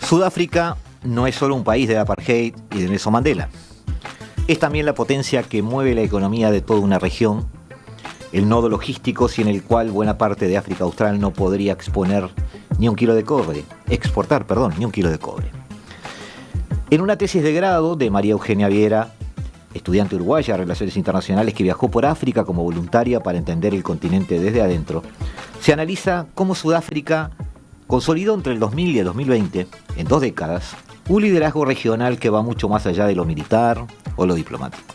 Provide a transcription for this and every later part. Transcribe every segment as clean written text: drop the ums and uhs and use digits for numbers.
Sudáfrica no es solo un país de apartheid y de Nelson Mandela. Es también la potencia que mueve la economía de toda una región, el nodo logístico sin el cual buena parte de África Austral no podría exportar ni un kilo de cobre. En una tesis de grado de María Eugenia Viera, estudiante uruguaya de Relaciones Internacionales que viajó por África como voluntaria para entender el continente desde adentro, se analiza cómo Sudáfrica consolidó entre el 2000 y el 2020, en 2 décadas, un liderazgo regional que va mucho más allá de lo militar o lo diplomático.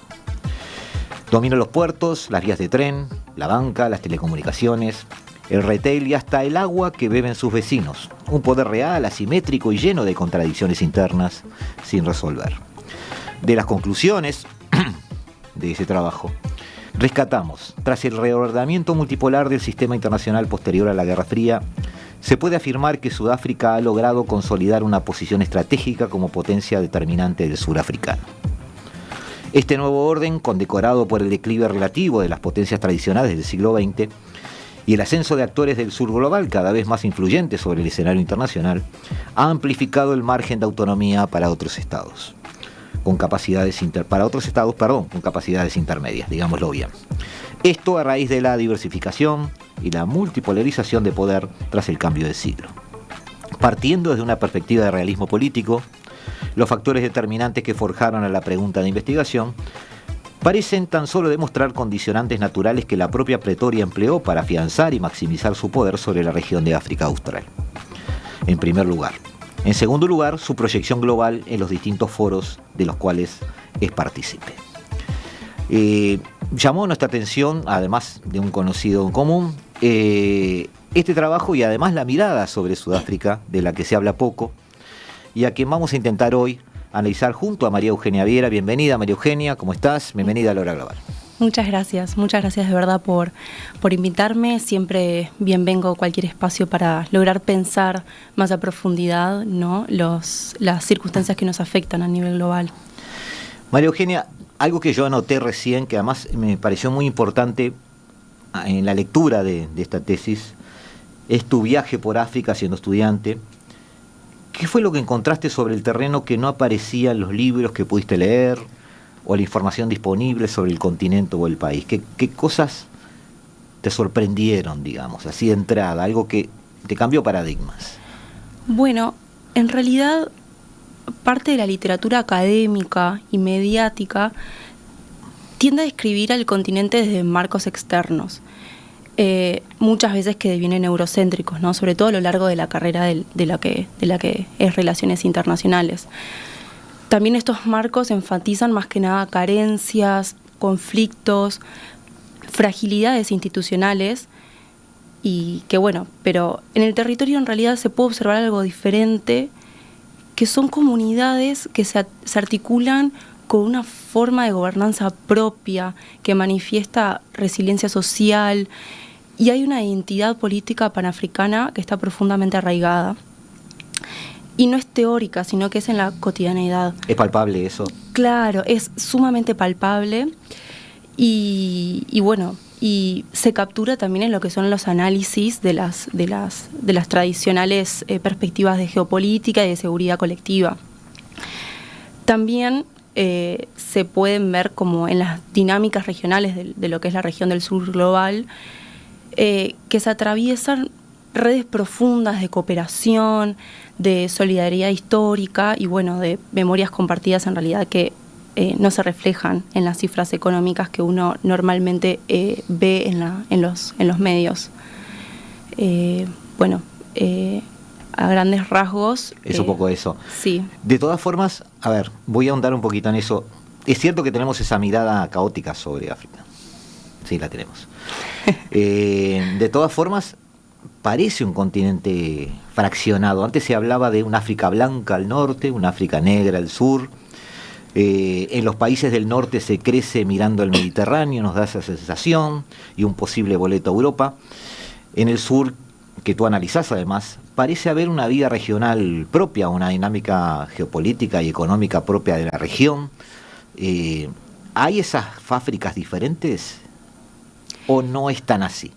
Domina los puertos, las vías de tren, la banca, las telecomunicaciones, el retail y hasta el agua que beben sus vecinos. Un poder real, asimétrico y lleno de contradicciones internas sin resolver. De las conclusiones de ese trabajo, rescatamos, tras el reordenamiento multipolar del sistema internacional posterior a la Guerra Fría, se puede afirmar que Sudáfrica ha logrado consolidar una posición estratégica como potencia determinante del sur africano. Este nuevo orden, condecorado por el declive relativo de las potencias tradicionales del siglo XX y el ascenso de actores del sur global cada vez más influyentes sobre el escenario internacional, ha amplificado el margen de autonomía para otros estados. Con capacidades intermedias, digámoslo bien. Esto a raíz de la diversificación y la multipolarización de poder tras el cambio de siglo. Partiendo desde una perspectiva de realismo político, los factores determinantes que forjaron a la pregunta de investigación parecen tan solo demostrar condicionantes naturales que la propia Pretoria empleó para afianzar y maximizar su poder sobre la región de África Austral. En primer lugar. En segundo lugar, su proyección global en los distintos foros de los cuales es partícipe. Llamó nuestra atención, además de un conocido en común, este trabajo y además la mirada sobre Sudáfrica, de la que se habla poco, y a quien vamos a intentar hoy analizar junto a María Eugenia Viera. Bienvenida, María Eugenia, ¿cómo estás? Bienvenida a La Hora Global. Muchas gracias de verdad por invitarme. Siempre bien vengo a cualquier espacio para lograr pensar más a profundidad, ¿no? las circunstancias que nos afectan a nivel global. María Eugenia, algo que yo anoté recién, que además me pareció muy importante en la lectura de esta tesis, es tu viaje por África siendo estudiante. ¿Qué fue lo que encontraste sobre el terreno que no aparecía en los libros que pudiste leer o la información disponible sobre el continente o el país? ¿Qué cosas te sorprendieron, digamos, así de entrada, algo que te cambió paradigmas? Bueno, en realidad parte de la literatura académica y mediática tiende a describir al continente desde marcos externos, muchas veces que devienen eurocéntricos, ¿no? Sobre todo a lo largo de la carrera de la que es Relaciones Internacionales. También estos marcos enfatizan más que nada carencias, conflictos, fragilidades institucionales y que bueno, pero en el territorio en realidad se puede observar algo diferente, que son comunidades que se articulan con una forma de gobernanza propia, que manifiesta resiliencia social, y hay una identidad política panafricana que está profundamente arraigada. Y no es teórica, sino que es en la cotidianeidad. ¿Es palpable eso? Claro, es sumamente palpable y bueno, y se captura también en lo que son los análisis de las tradicionales perspectivas de geopolítica y de seguridad colectiva. También se pueden ver como en las dinámicas regionales de lo que es la región del sur global, que se atraviesan redes profundas de cooperación, de solidaridad histórica y bueno, de memorias compartidas en realidad que no se reflejan en las cifras económicas que uno normalmente ve en los medios. A grandes rasgos. Es un poco eso. Sí. De todas formas, a ver, voy a ahondar un poquito en eso. Es cierto que tenemos esa mirada caótica sobre África. Sí, la tenemos. De todas formas, parece un continente fraccionado. Antes se hablaba de una África blanca al norte, una África negra al sur. En los países del norte se crece mirando el Mediterráneo, nos da esa sensación, y un posible boleto a Europa. En el sur, que tú analizás además, parece haber una vida regional propia, una dinámica geopolítica y económica propia de la región. ¿Hay esas Áfricas diferentes o no es tan así?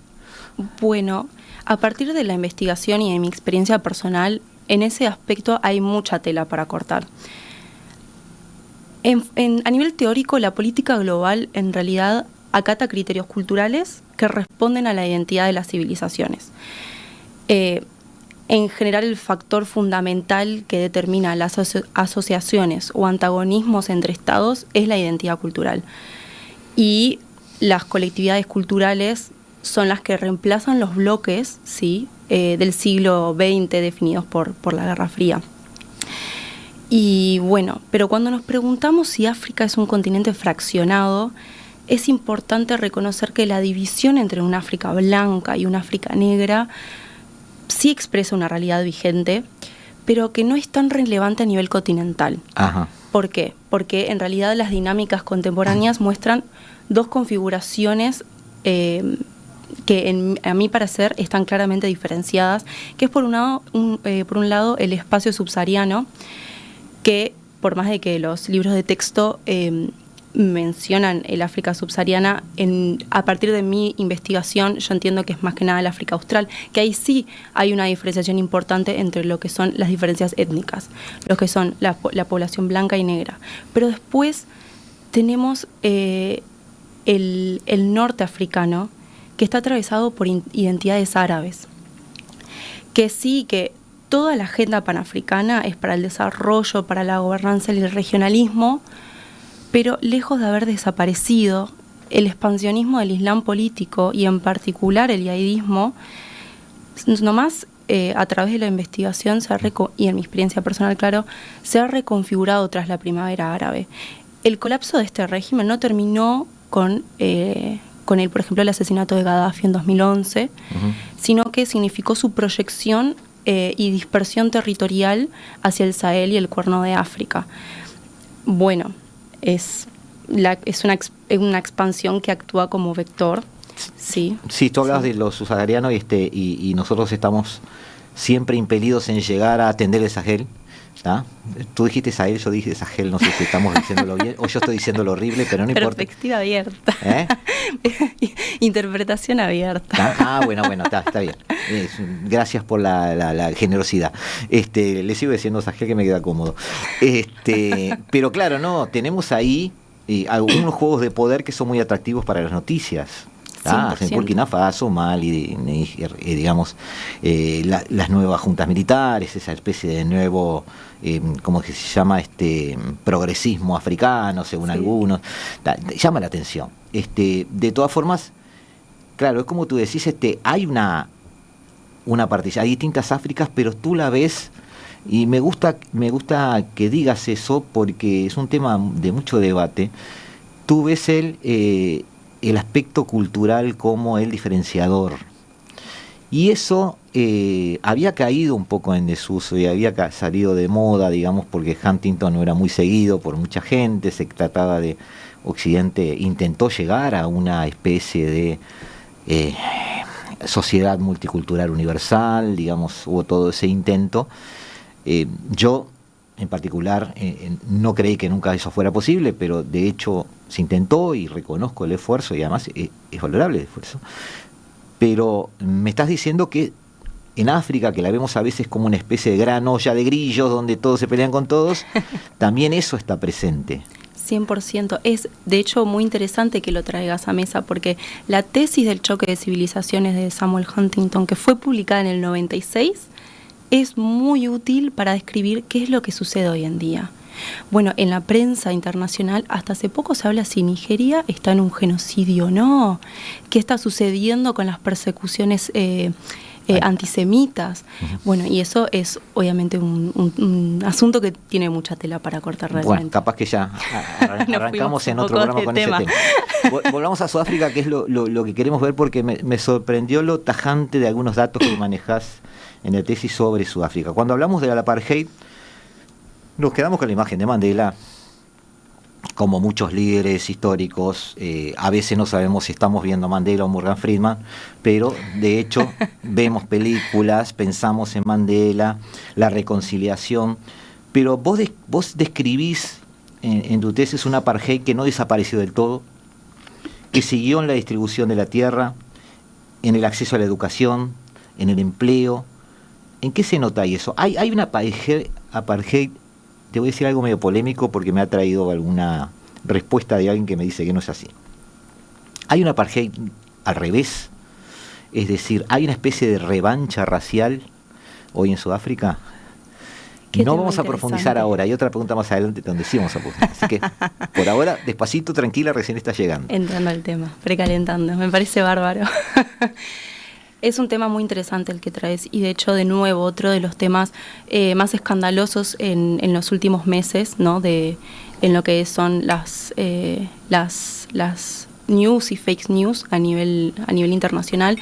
Bueno, a partir de la investigación y de mi experiencia personal, en ese aspecto hay mucha tela para cortar. A nivel teórico, la política global en realidad acata criterios culturales que responden a la identidad de las civilizaciones. En general, el factor fundamental que determina las asociaciones o antagonismos entre estados es la identidad cultural. Y las colectividades culturales son las que reemplazan los bloques, ¿sí?, del siglo XX definidos por la Guerra Fría. Y bueno, pero cuando nos preguntamos si África es un continente fraccionado, es importante reconocer que la división entre una África blanca y una África negra sí expresa una realidad vigente, pero que no es tan relevante a nivel continental. Ajá. ¿Por qué? Porque en realidad las dinámicas contemporáneas muestran dos configuraciones que a mi parecer están claramente diferenciadas, que es por un lado el espacio subsahariano, que por más de que los libros de texto mencionan el África subsahariana, a partir de mi investigación yo entiendo que es más que nada el África austral, que ahí sí hay una diferenciación importante entre lo que son las diferencias étnicas, lo que son la población blanca y negra. Pero después tenemos el norte africano, que está atravesado por identidades árabes, que sí que toda la agenda panafricana es para el desarrollo, para la gobernanza y el regionalismo, pero lejos de haber desaparecido, el expansionismo del Islam político y en particular el yihadismo, nomás a través de la investigación y en mi experiencia personal, claro, se ha reconfigurado tras la primavera árabe. El colapso de este régimen no terminó con por ejemplo, el asesinato de Gaddafi en 2011, sino que significó su proyección y dispersión territorial hacia el Sahel y el Cuerno de África. Bueno, es una expansión que actúa como vector. Sí, tú hablas de los subsaharianos y nosotros estamos siempre impelidos en llegar a atender el Sahel. ¿Ah? Tú dijiste Sahel, yo dije Sahel, no sé si estamos diciéndolo bien o yo estoy diciéndolo horrible, pero no importa. Perspectiva abierta. Interpretación abierta. Bueno, está bien. Gracias por la generosidad. Le sigo diciendo Sahel que me queda cómodo. Pero claro, no, tenemos ahí algunos juegos de poder que son muy atractivos para las noticias. En Burkina Faso, Mali, digamos, las nuevas juntas militares, esa especie de nuevo, ¿cómo que se llama? Progresismo africano, según algunos, llama la atención. De todas formas, claro, es como tú decís, hay una partida, hay distintas Áfricas, pero tú la ves, y me gusta que digas eso, porque es un tema de mucho debate. Tú ves el aspecto cultural como el diferenciador. Y eso había caído un poco en desuso y había salido de moda, digamos, porque Huntington no era muy seguido por mucha gente, se trataba de Occidente, intentó llegar a una especie de sociedad multicultural universal, digamos, hubo todo ese intento. Yo, en particular, no creí que nunca eso fuera posible, pero de hecho se intentó y reconozco el esfuerzo y además es valorable el esfuerzo. Pero me estás diciendo que en África, que la vemos a veces como una especie de gran olla de grillos donde todos se pelean con todos, también eso está presente. 100%. Es, de hecho, muy interesante que lo traigas a mesa, porque la tesis del choque de civilizaciones de Samuel Huntington, que fue publicada en el 96, es muy útil para describir qué es lo que sucede hoy en día. Bueno, en la prensa internacional hasta hace poco se habla si Nigeria está en un genocidio o no, qué está sucediendo con las persecuciones antisemitas. Bueno, y eso es obviamente un asunto que tiene mucha tela para cortar realmente. Bueno, capaz que ya arrancamos en otro programa con ese tema. Volvamos a Sudáfrica, que es lo que queremos ver, porque me sorprendió lo tajante de algunos datos que manejás en la tesis sobre Sudáfrica. Cuando hablamos de la apartheid, nos quedamos con la imagen de Mandela, como muchos líderes históricos. A veces no sabemos si estamos viendo a Mandela o Morgan Freeman, pero de hecho vemos películas, pensamos en Mandela, la reconciliación, pero vos describís en tu tesis una apartheid que no desapareció del todo, que siguió en la distribución de la tierra, en el acceso a la educación, en el empleo, ¿En qué se nota eso? Hay una apartheid, te voy a decir algo medio polémico porque me ha traído alguna respuesta de alguien que me dice que no es así. Hay una apartheid al revés, es decir, hay una especie de revancha racial hoy en Sudáfrica. No vamos a profundizar ahora, hay otra pregunta más adelante donde sí vamos a profundizar. Así que, por ahora, despacito, tranquila, recién está llegando. Entrando al tema, precalentando, me parece bárbaro. Es un tema muy interesante el que traes y de hecho, de nuevo, otro de los temas más escandalosos en los últimos meses, ¿no? En lo que son las news y fake news a nivel internacional.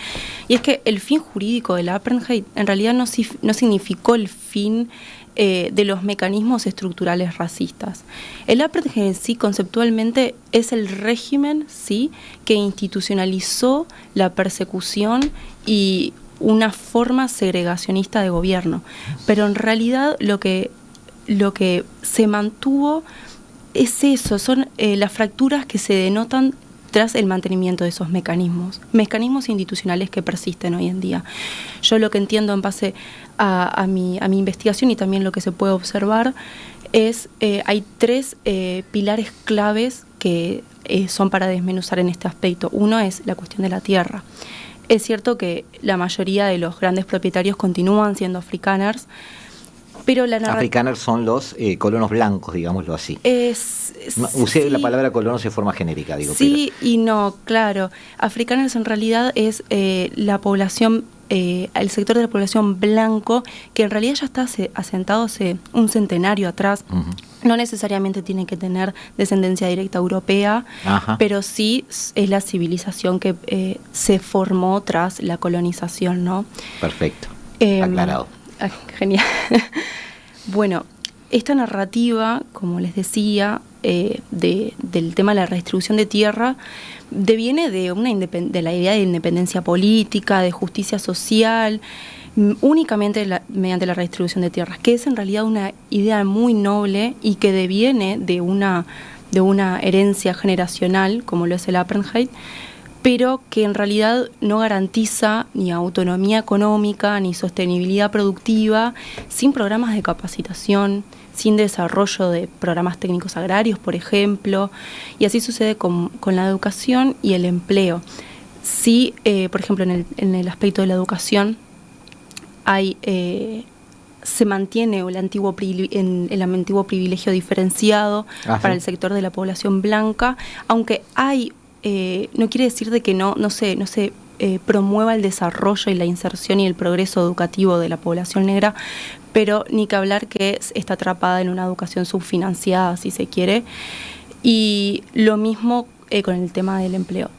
Y es que el fin jurídico del apartheid en realidad no significó el fin de los mecanismos estructurales racistas. El apartheid en sí conceptualmente es el régimen, ¿sí?, que institucionalizó la persecución y una forma segregacionista de gobierno. Pero en realidad lo que se mantuvo es eso, son las fracturas que se denotan tras el mantenimiento de esos mecanismos institucionales que persisten hoy en día. Yo lo que entiendo en base a mi investigación y también lo que se puede observar es, hay tres pilares claves que son para desmenuzar en este aspecto. Uno es la cuestión de la tierra. Es cierto que la mayoría de los grandes propietarios continúan siendo afrikaners, pero afrikaners son los colonos blancos, digámoslo así. Usé la palabra colono de forma genérica, digo. Sí, pero y no, claro. Afrikaners en realidad es la población, el sector de la población blanco, que en realidad ya está asentado hace un centenario atrás. Uh-huh. No necesariamente tiene que tener descendencia directa europea, ajá, pero sí es la civilización que se formó tras la colonización, ¿no? Perfecto, aclarado. Genial. Bueno, esta narrativa, como les decía, del tema de la redistribución de tierra, deviene de la idea de independencia política, de justicia social, únicamente mediante la redistribución de tierras, que es en realidad una idea muy noble y que deviene de una herencia generacional, como lo es el apartheid, pero que en realidad no garantiza ni autonomía económica ni sostenibilidad productiva sin programas de capacitación, sin desarrollo de programas técnicos agrarios, por ejemplo, y así sucede con la educación y el empleo. Sí, por ejemplo, en el aspecto de la educación se mantiene el antiguo privilegio diferenciado, ajá, para el sector de la población blanca, aunque hay no quiere decir de que no se promueva el desarrollo y la inserción y el progreso educativo de la población negra, pero ni que hablar que está atrapada en una educación subfinanciada, si se quiere. Y lo mismo con el tema del empleo.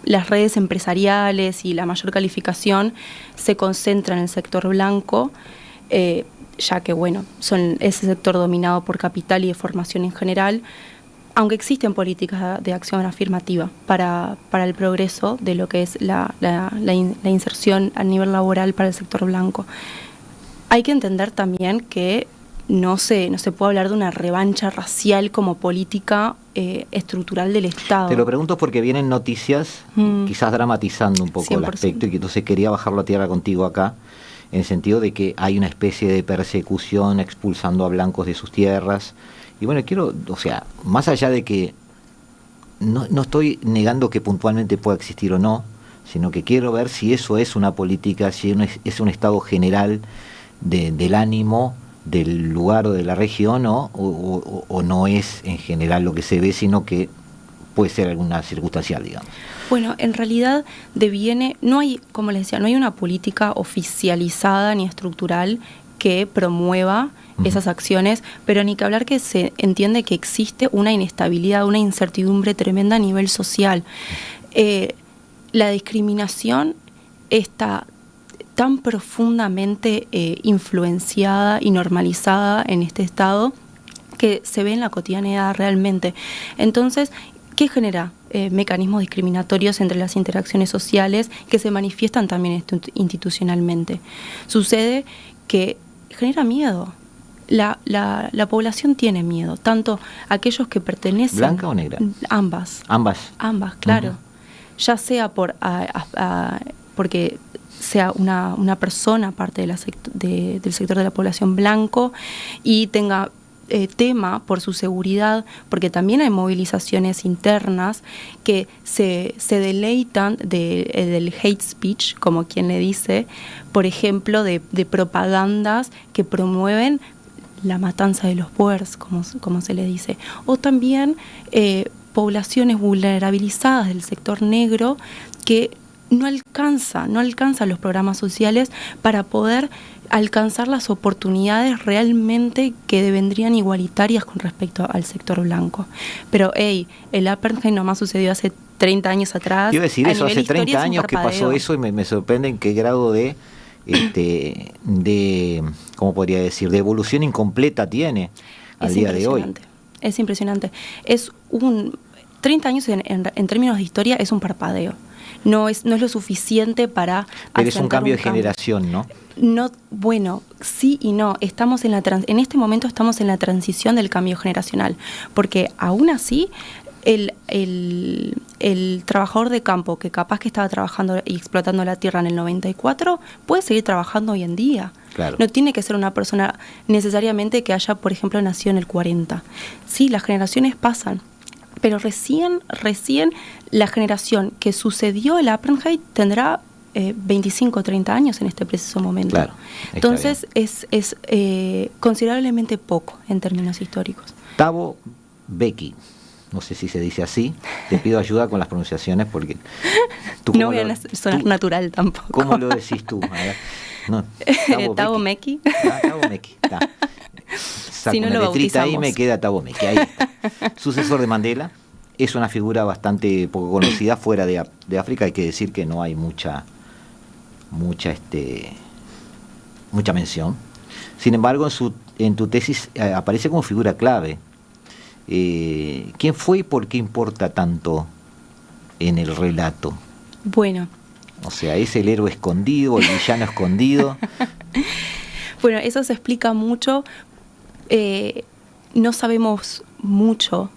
Las redes empresariales y la mayor calificación se concentran en el sector blanco, ya que son ese sector dominado por capital y de formación en general, aunque existen políticas de acción afirmativa para el progreso de lo que es la inserción a nivel laboral para el sector blanco. Hay que entender también que no se puede hablar de una revancha racial como política estructural del Estado. Te lo pregunto porque vienen noticias, quizás dramatizando un poco 100%. El aspecto, y que entonces quería bajarlo a tierra contigo acá, en el sentido de que hay una especie de persecución expulsando a blancos de sus tierras. Y bueno, más allá de que no estoy negando que puntualmente pueda existir o no, sino que quiero ver si eso es una política, si es un estado general del ánimo del lugar o de la región, o no es en general lo que se ve, sino que puede ser alguna circunstancial, digamos. Bueno, en realidad no hay, como les decía, no hay una política oficializada ni estructural que promueva esas acciones, pero ni que hablar que se entiende que existe una inestabilidad, una incertidumbre tremenda a nivel social. La discriminación está tan profundamente influenciada y normalizada en este estado que se ve en la cotidianidad realmente. Entonces, ¿qué genera? Mecanismos discriminatorios entre las interacciones sociales que se manifiestan también institucionalmente. Sucede que genera miedo. La población tiene miedo, tanto aquellos que pertenecen... ¿Blanca o negra? Ambas, claro. Uh-huh. Ya sea porque sea una persona parte del sector de la población blanco y tenga tema por su seguridad, porque también hay movilizaciones internas que se deleitan del hate speech, como quien le dice, por ejemplo, de propagandas que promueven la matanza de los Boers, como se le dice, o también poblaciones vulnerabilizadas del sector negro que no alcanzan los programas sociales para poder alcanzar las oportunidades realmente que vendrían igualitarias con respecto al sector blanco. Pero, el apartheid nomás sucedió hace 30 años atrás. Quiero decir eso, hace 30 años que pasó eso y me sorprende en qué grado de ¿cómo podría decir?, de evolución incompleta tiene al día de hoy. Es impresionante. 30 años en términos de historia es un parpadeo. No es lo suficiente para... Pero es un cambio de generación, ¿no? No, bueno, sí y no. En este momento estamos en la transición del cambio generacional, porque aún así el trabajador de campo que capaz que estaba trabajando y explotando la tierra en el 94 puede seguir trabajando hoy en día. Claro. No tiene que ser una persona necesariamente que haya, por ejemplo, nacido en el 40. Sí, las generaciones pasan, pero recién la generación que sucedió el apartheid tendrá 25 o 30 años en este preciso momento. Claro, entonces es considerablemente poco en términos históricos. Thabo Mbeki, no sé si se dice así, te pido ayuda con las pronunciaciones porque... No voy a sonar natural tampoco. ¿Cómo lo decís tú? A ver. No, Thabo Mbeki. Thabo Mbeki, está. Si no una lo letrita ahí bautizamos. me queda Thabo Mbeki, ahí está. Sucesor de Mandela, es una figura bastante poco conocida fuera de África, hay que decir que no hay mucha mención. Sin embargo, en tu tesis aparece como figura clave. ¿Quién fue y por qué importa tanto en el relato? Bueno. O sea, ¿es el héroe escondido, el villano escondido? Bueno, eso se explica mucho. No sabemos mucho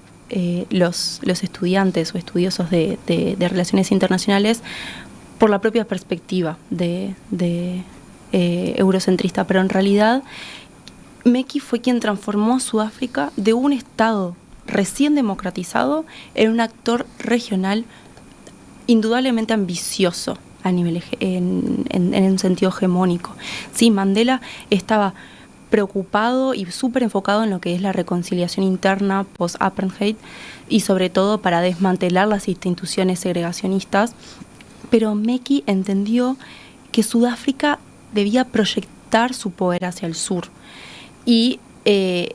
los estudiantes o estudiosos de relaciones internacionales por la propia perspectiva de eurocentrista, pero en realidad Mbeki fue quien transformó a Sudáfrica de un estado recién democratizado en un actor regional indudablemente ambicioso a nivel en un sentido hegemónico. Sí, Mandela estaba preocupado y súper enfocado en lo que es la reconciliación interna post-apartheid y sobre todo para desmantelar las instituciones segregacionistas, pero Mbeki entendió que Sudáfrica debía proyectar su poder hacia el sur y que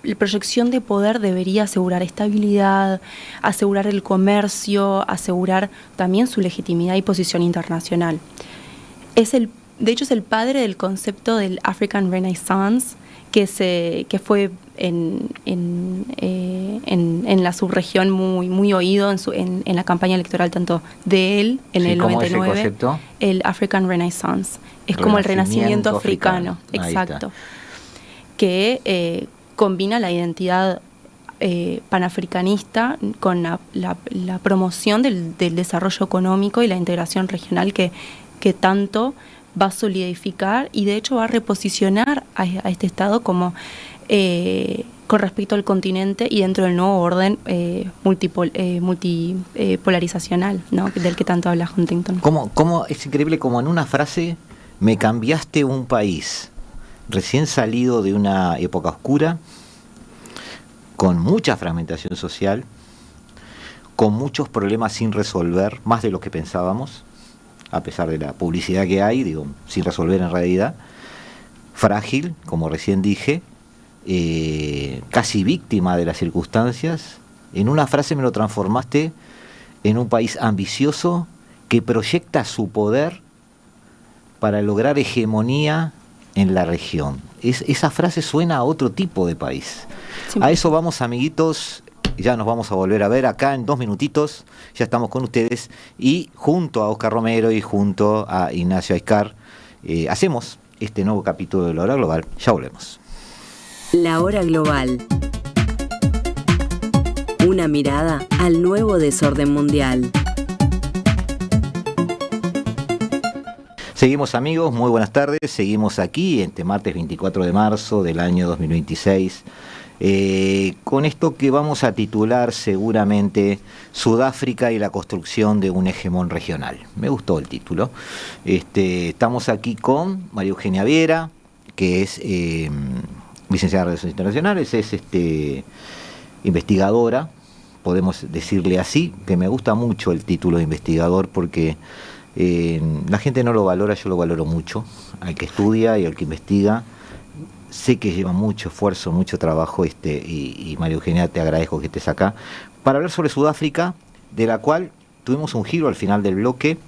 la proyección de poder debería asegurar estabilidad, asegurar el comercio, asegurar también su legitimidad y posición internacional. De hecho, es el padre del concepto del African Renaissance, que fue en la subregión muy oído en la campaña electoral tanto de él en el 99. ¿Cómo es el concepto? El African Renaissance. Es como el renacimiento africano. Exacto. Que combina la identidad panafricanista con la promoción del desarrollo económico y la integración regional que tanto va a solidificar y de hecho va a reposicionar a este Estado como con respecto al continente y dentro del nuevo orden multipolarizacional, ¿no?, del que tanto habla Huntington. ¿Cómo es increíble como en una frase me cambiaste un país recién salido de una época oscura, con mucha fragmentación social, con muchos problemas sin resolver, más de lo que pensábamos, a pesar de la publicidad que hay, digo, sin resolver en realidad, frágil, como recién dije, casi víctima de las circunstancias. En una frase me lo transformaste en un país ambicioso que proyecta su poder para lograr hegemonía en la región. Esa frase suena a otro tipo de país. Sí. A eso vamos, amiguitos. Ya nos vamos a volver a ver acá en 2 minutitos. Ya estamos con ustedes y junto a Oscar Romero y junto a Ignacio Aizcar hacemos este nuevo capítulo de La Hora Global. Ya volvemos. La Hora Global. Una mirada al nuevo desorden mundial. Seguimos, amigos, muy buenas tardes. Seguimos aquí este martes 24 de marzo del año 2026 con esto que vamos a titular seguramente Sudáfrica y la construcción de un hegemón regional. Me gustó el título. Estamos aquí con María Eugenia Viera, que es licenciada en Relaciones Internacionales, es investigadora, podemos decirle así, que me gusta mucho el título de investigador porque la gente no lo valora, yo lo valoro mucho. Al que estudia y al que investiga, sé que lleva mucho esfuerzo, mucho trabajo, y María Eugenia, te agradezco que estés acá para hablar sobre Sudáfrica, de la cual tuvimos un giro al final del bloque,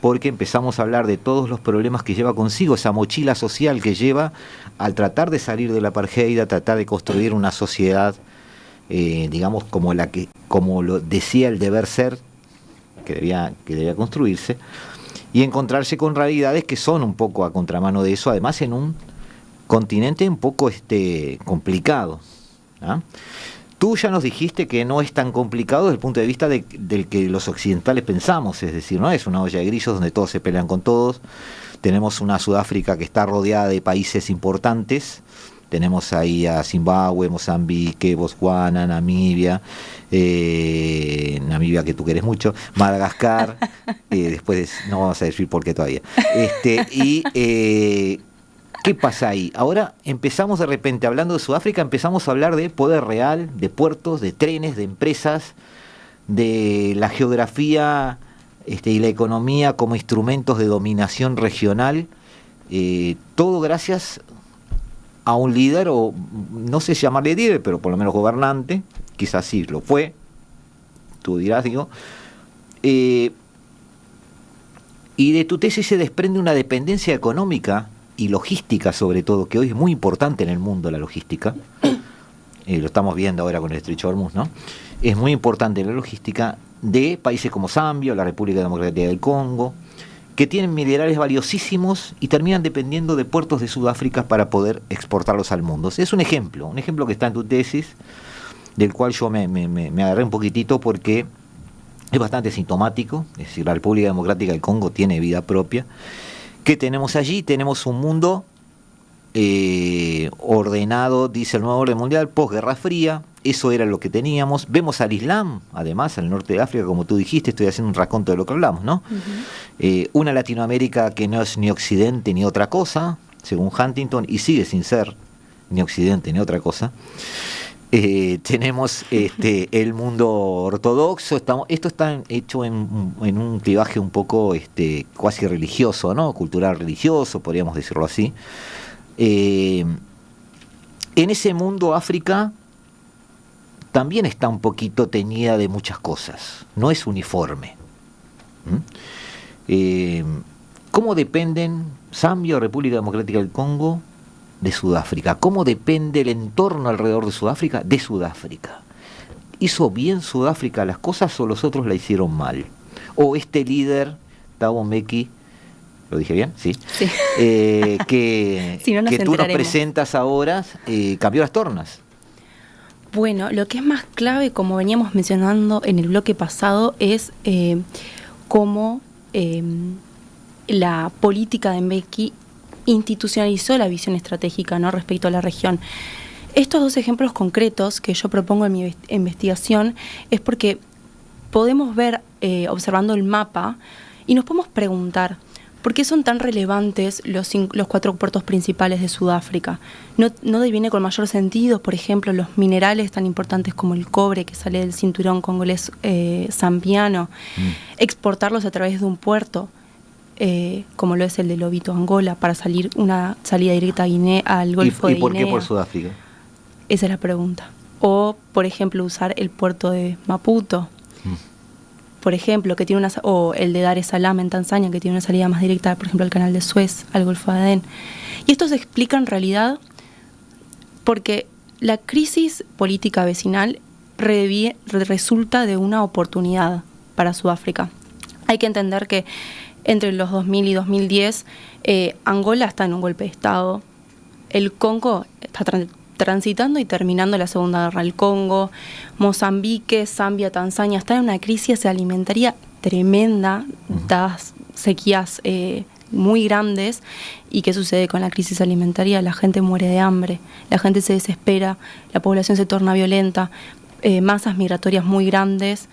porque empezamos a hablar de todos los problemas que lleva consigo, esa mochila social que lleva al tratar de salir del apartheid, a tratar de construir una sociedad, digamos, como lo decía el deber ser, que debía construirse, y encontrarse con realidades que son un poco a contramano de eso, además en un continente un poco complicado, ¿ah? Tú ya nos dijiste que no es tan complicado desde el punto de vista del que los occidentales pensamos, es decir, no es una olla de grillos donde todos se pelean con todos. Tenemos una Sudáfrica que está rodeada de países importantes. Tenemos ahí a Zimbabue, Mozambique, Botswana, Namibia que tú quieres mucho, Madagascar, después no vamos a decir por qué todavía. ¿Qué pasa ahí? Ahora empezamos de repente, hablando de Sudáfrica, empezamos a hablar de poder real, de puertos, de trenes, de empresas, de la geografía y la economía como instrumentos de dominación regional, todo gracias a un líder, o no sé si llamarle líder, pero por lo menos gobernante, quizás sí lo fue, tú dirás, digo, y de tu tesis se desprende una dependencia económica y logística, sobre todo, que hoy es muy importante en el mundo la logística, lo estamos viendo ahora con el Estrecho de Hormuz, ¿no? Es muy importante la logística de países como Zambia o la República Democrática del Congo, que tienen minerales valiosísimos y terminan dependiendo de puertos de Sudáfrica para poder exportarlos al mundo. Es un ejemplo que está en tu tesis, del cual yo me agarré un poquitito porque es bastante sintomático. Es decir, la República Democrática del Congo tiene vida propia. ¿Qué tenemos allí? Tenemos un mundo ordenado, dice el nuevo orden mundial, posguerra fría. Eso era lo que teníamos. Vemos al Islam, además, al norte de África, como tú dijiste, estoy haciendo un raconto de lo que hablamos, ¿no? Uh-huh. Una Latinoamérica que no es ni Occidente ni otra cosa, según Huntington, y sigue sin ser ni Occidente ni otra cosa. Tenemos el mundo ortodoxo. Esto está hecho en un clivaje un poco cuasi religioso, ¿no? Cultural religioso, podríamos decirlo así. En ese mundo África también está un poquito teñida de muchas cosas, no es uniforme. ¿Cómo dependen Zambia o República Democrática del Congo de Sudáfrica? ¿Cómo depende el entorno alrededor de Sudáfrica de Sudáfrica? ¿Hizo bien Sudáfrica las cosas o los otros la hicieron mal? ¿O este líder, Thabo Mbeki, ¿lo dije bien? Sí. Que tú nos presentas ahora, cambió las tornas? Bueno, lo que es más clave, como veníamos mencionando en el bloque pasado, es cómo la política de Mbeki institucionalizó la visión estratégica, ¿no?, respecto a la región. Estos dos ejemplos concretos que yo propongo en mi investigación es porque podemos ver, observando el mapa, y nos podemos preguntar ¿por qué son tan relevantes los 4 puertos principales de Sudáfrica? ¿No deviene con mayor sentido, por ejemplo, los minerales tan importantes como el cobre que sale del cinturón congolés zambiano, exportarlos a través de un puerto, como lo es el de Lobito, Angola, para una salida directa a Guinea, al Golfo de Guinea? ¿Y por qué por Sudáfrica? Esa es la pregunta. O, por ejemplo, usar el puerto de Maputo, por ejemplo, que tiene o el de Dar es Salaam en Tanzania, que tiene una salida más directa, por ejemplo, al canal de Suez, al Golfo de Adén. Y esto se explica en realidad porque la crisis política vecinal resulta de una oportunidad para Sudáfrica. Hay que entender que entre los 2000 y 2010, Angola está en un golpe de Estado, el Congo está transitando y terminando la Segunda Guerra del Congo, Mozambique, Zambia, Tanzania, están en una crisis alimentaria tremenda, dadas sequías muy grandes. ¿Y qué sucede con la crisis alimentaria? La gente muere de hambre, la gente se desespera, la población se torna violenta, masas migratorias muy grandes,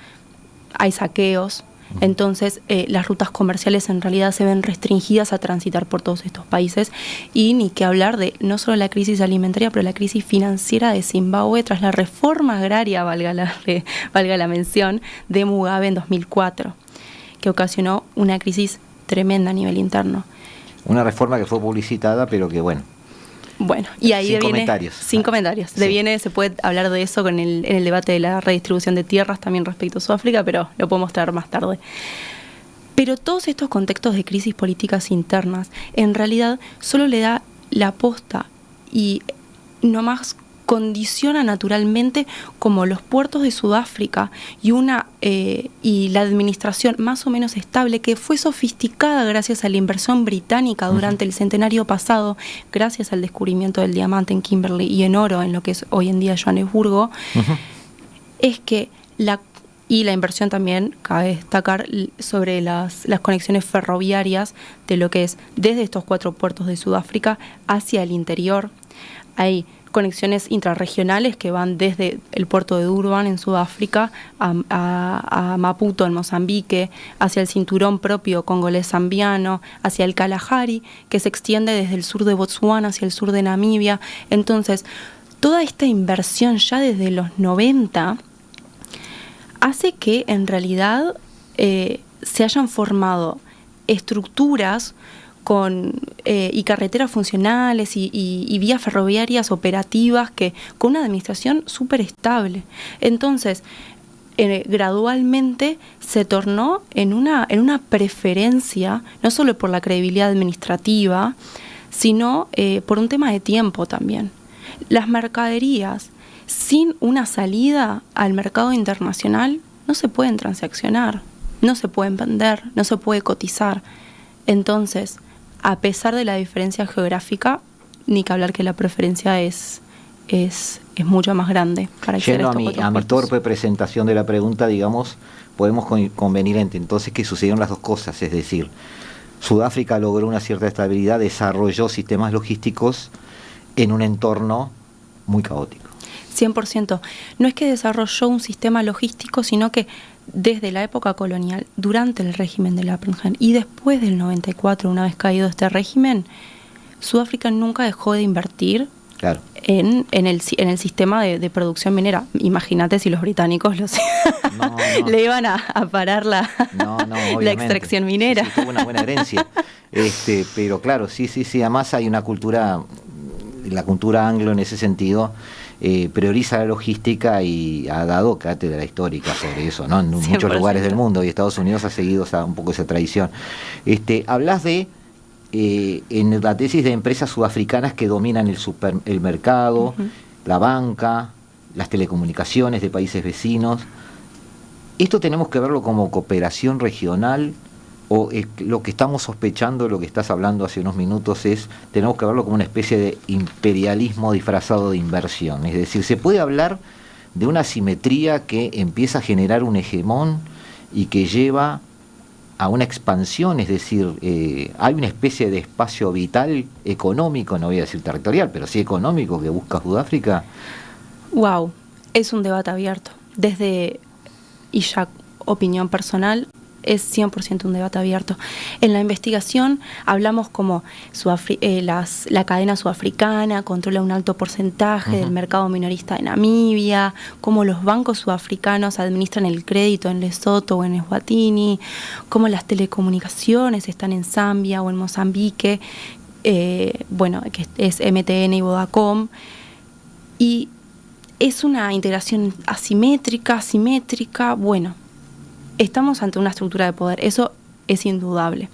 hay saqueos. Entonces las rutas comerciales en realidad se ven restringidas a transitar por todos estos países, y ni que hablar de no solo la crisis alimentaria, pero la crisis financiera de Zimbabue tras la reforma agraria, valga la mención, de Mugabe en 2004, que ocasionó una crisis tremenda a nivel interno. Una reforma que fue publicitada, pero que bueno. Bueno, y ahí sin comentarios. Sin comentarios. Sí. Se puede hablar de eso en el debate de la redistribución de tierras también respecto a Sudáfrica, pero lo podemos traer más tarde. Pero todos estos contextos de crisis políticas internas, en realidad solo le da la posta y nomás condiciona naturalmente como los puertos de Sudáfrica y la administración más o menos estable, que fue sofisticada gracias a la inversión británica durante el centenario pasado, gracias al descubrimiento del diamante en Kimberley y en oro en lo que es hoy en día Johannesburgo, es que la inversión también, cabe destacar, sobre las conexiones ferroviarias de lo que es desde estos 4 puertos de Sudáfrica hacia el interior. Hay conexiones intrarregionales que van desde el puerto de Durban en Sudáfrica a Maputo en Mozambique, hacia el cinturón propio congolés-zambiano, hacia el Kalahari, que se extiende desde el sur de Botsuana hacia el sur de Namibia. Entonces, toda esta inversión ya desde los 90 hace que en realidad se hayan formado estructuras y carreteras funcionales y vías ferroviarias operativas con una administración súper estable. Entonces, gradualmente se tornó en una preferencia, no solo por la credibilidad administrativa, sino por un tema de tiempo también. Las mercaderías sin una salida al mercado internacional no se pueden transaccionar, no se pueden vender, no se puede cotizar. Entonces, a pesar de la diferencia geográfica, ni que hablar que la preferencia es mucho más grande para acceder Yendo a estos a mi puertos. torpe presentación de la pregunta, digamos, podemos convenir entonces que sucedieron las dos cosas, es decir, Sudáfrica logró una cierta estabilidad, desarrolló sistemas logísticos en un entorno muy caótico. 100%. No es que desarrolló un sistema logístico, sino que desde la época colonial, durante el régimen del Apartheid y después del 94, una vez caído este régimen, Sudáfrica nunca dejó de invertir Claro. en el sistema de producción minera. Imagínate si los británicos le iban a parar la extracción minera. Sí, tuvo una buena herencia. Pero claro, sí. Además hay una cultura, la cultura anglo en ese sentido, prioriza la logística y ha dado cátedra histórica sobre eso, ¿no? En 100%. Muchos lugares del mundo, y Estados Unidos ha seguido un poco esa tradición. Hablas de en la tesis de empresas sudafricanas que dominan el mercado, la banca, las telecomunicaciones de países vecinos. ¿Esto tenemos que verlo como cooperación regional o lo que estamos sospechando, lo que estás hablando hace unos minutos, tenemos que verlo como una especie de imperialismo disfrazado de inversión? Es decir, ¿se puede hablar de una asimetría que empieza a generar un hegemón y que lleva a una expansión? Es decir, hay una especie de espacio vital económico, no voy a decir territorial, pero sí económico, que busca Sudáfrica. Wow, es un debate abierto. Y ya opinión personal, es 100% un debate abierto. En la investigación hablamos como la cadena sudafricana controla un alto porcentaje del mercado minorista de Namibia, cómo los bancos sudafricanos administran el crédito en Lesotho o en Eswatini, cómo las telecomunicaciones están en Zambia o en Mozambique, que es MTN y Vodacom, y es una integración asimétrica, bueno. Estamos ante una estructura de poder, eso es indudable.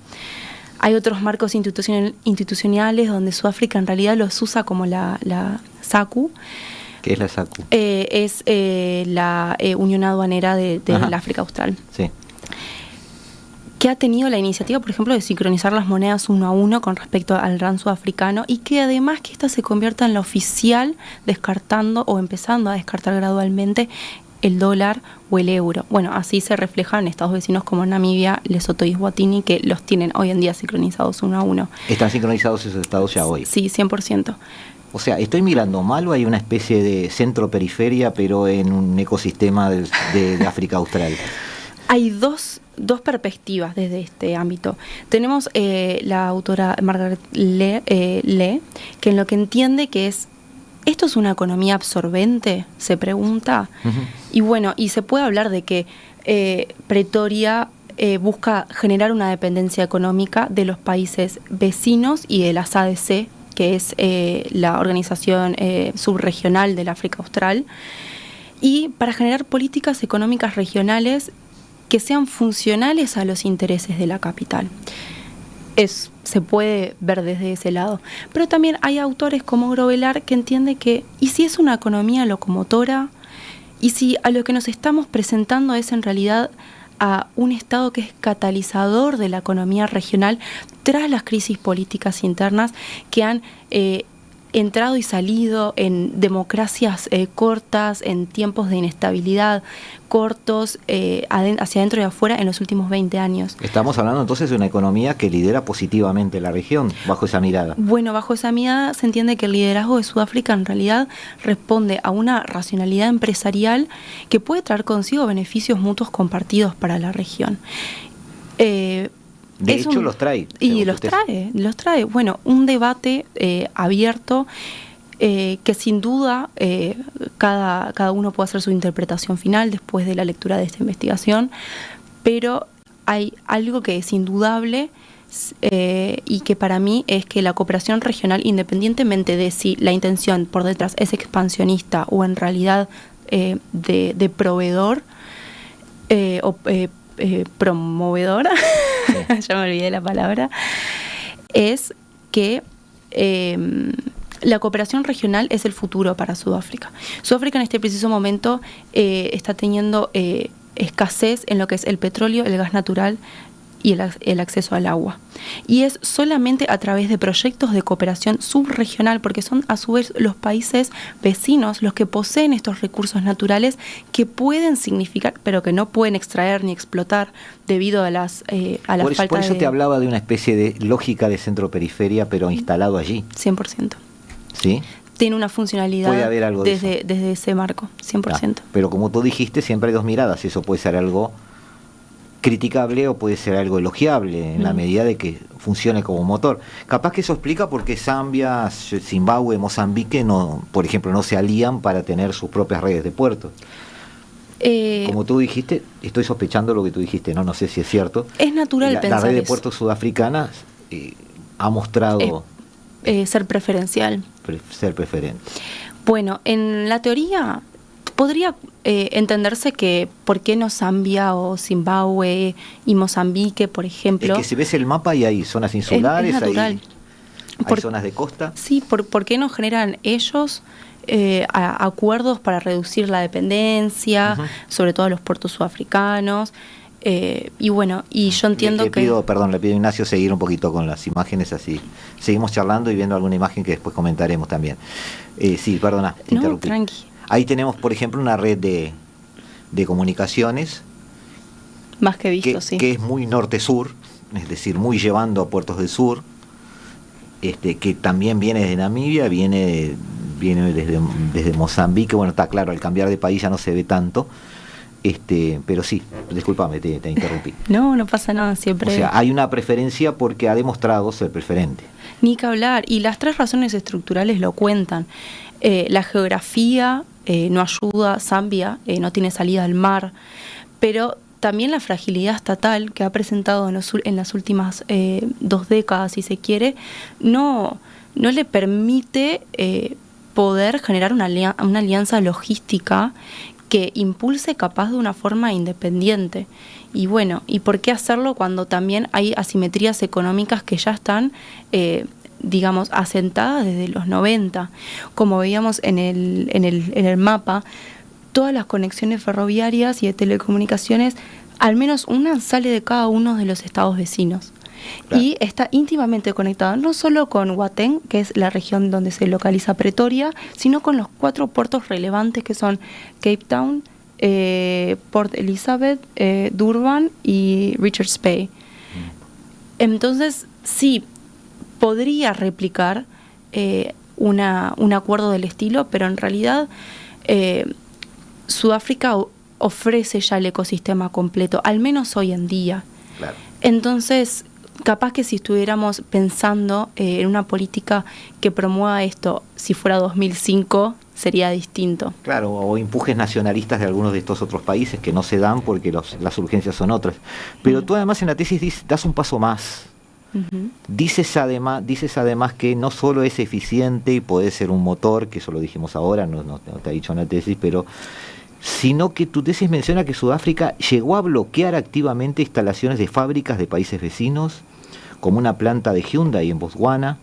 Hay otros marcos institucionales donde Sudáfrica en realidad los usa como la SACU. ¿Qué es la SACU? Es la Unión Aduanera del África Austral. Sí. Que ha tenido la iniciativa, por ejemplo, de sincronizar las monedas 1 a 1 con respecto al rand sudafricano, y que además que esta se convierta en la oficial, descartando o empezando a descartar gradualmente el dólar o el euro. Bueno, así se refleja en estados vecinos como Namibia, Lesoto y Eswatini, que los tienen hoy en día sincronizados uno a uno. ¿Están sincronizados esos estados ya hoy? Sí, 100%. O sea, ¿estoy mirando mal o hay una especie de centro-periferia, pero en un ecosistema de África Austral? Hay dos perspectivas desde este ámbito. Tenemos la autora Margaret Lee, que en lo que entiende que ¿esto es una economía absorbente? Se pregunta. Uh-huh. Y bueno, y se puede hablar de que Pretoria busca generar una dependencia económica de los países vecinos y de las ADC, que es la organización subregional del África Austral, y para generar políticas económicas regionales que sean funcionales a los intereses de la capital. Se puede ver desde ese lado. Pero también hay autores como Grovelar que entiende que, ¿y si es una economía locomotora? ¿Y si a lo que nos estamos presentando es en realidad a un Estado que es catalizador de la economía regional tras las crisis políticas internas que han entrado y salido en democracias cortas, en tiempos de inestabilidad cortos, hacia adentro y afuera en los últimos 20 años. Estamos hablando entonces de una economía que lidera positivamente la región, bajo esa mirada. Bueno, bajo esa mirada se entiende que el liderazgo de Sudáfrica en realidad responde a una racionalidad empresarial que puede traer consigo beneficios mutuos compartidos para la región. De hecho, los trae. Y los trae. Bueno, un debate abierto que sin duda cada uno puede hacer su interpretación final después de la lectura de esta investigación, pero hay algo que es indudable y que para mí es que la cooperación regional, independientemente de si la intención por detrás es expansionista o en realidad de proveedor o promovedora, ya me olvidé la palabra, es que la cooperación regional es el futuro para Sudáfrica. Sudáfrica en este preciso momento está teniendo escasez en lo que es el petróleo, el gas natural y el acceso al agua. Y es solamente a través de proyectos de cooperación subregional, porque son a su vez los países vecinos los que poseen estos recursos naturales que pueden significar, pero que no pueden extraer ni explotar debido a la falta de... Por eso te hablaba de una especie de lógica de centro-periferia, pero instalado allí. 100%. ¿Sí? Tiene una funcionalidad puede haber algo desde ese marco, 100%. Pero como tú dijiste, siempre hay dos miradas. Eso puede ser algo criticable o puede ser algo elogiable en la medida de que funcione como motor. Capaz que eso explica por qué Zambia, Zimbabue, Mozambique, por ejemplo, no se alían para tener sus propias redes de puertos. Como tú dijiste, estoy sospechando lo que tú dijiste, no sé si es cierto. Es natural pensar la red de eso. puertos sudafricanas ha mostrado ser preferencial. Ser preferente. Bueno, en la teoría podría entenderse que por qué no Zambia o Zimbabue y Mozambique, por ejemplo. Es que si ves el mapa y hay zonas insulares, es natural. Hay zonas de costa. Sí, ¿por qué no generan ellos acuerdos para reducir la dependencia, sobre todo a los puertos sudafricanos? Y bueno, y yo entiendo le pido a Ignacio seguir un poquito con las imágenes, así seguimos charlando y viendo alguna imagen que después comentaremos también. Sí, perdona, te interrumpí. Tranqui. Ahí tenemos, por ejemplo, una red de comunicaciones más que visto, sí, que es muy norte-sur, es decir, muy llevando a puertos del sur, que también viene desde Namibia, viene desde Mozambique. Bueno, está claro, al cambiar de país ya no se ve tanto. Pero sí, discúlpame, te interrumpí. No pasa nada, siempre. O sea, hay una preferencia porque ha demostrado ser preferente. Ni que hablar, y las tres razones estructurales lo cuentan. La geografía no ayuda, Zambia no tiene salida al mar, pero también la fragilidad estatal que ha presentado en las últimas 2 décadas, si se quiere, no le permite poder generar una alianza logística que impulse capaz de una forma independiente. Y bueno, ¿y por qué hacerlo cuando también hay asimetrías económicas que ya están, digamos, asentadas desde los 90? Como veíamos en el mapa, todas las conexiones ferroviarias y de telecomunicaciones, al menos una sale de cada uno de los estados vecinos. Claro. Y está íntimamente conectada no solo con Gauteng, que es la región donde se localiza Pretoria, sino con los 4 puertos relevantes que son Cape Town, Port Elizabeth, Durban y Richards Bay. Entonces, sí, podría replicar un acuerdo del estilo, pero en realidad Sudáfrica ofrece ya el ecosistema completo, al menos hoy en día. Claro. Entonces, capaz que si estuviéramos pensando en una política que promueva esto, si fuera 2005, sería distinto. Claro, o empujes nacionalistas de algunos de estos otros países que no se dan porque las urgencias son otras. Pero tú además en la tesis das un paso más. Uh-huh. Dices además que no solo es eficiente y puede ser un motor, que eso lo dijimos ahora, no te ha dicho en la tesis, pero sino que tu tesis menciona que Sudáfrica llegó a bloquear activamente instalaciones de fábricas de países vecinos, como una planta de Hyundai en Botswana.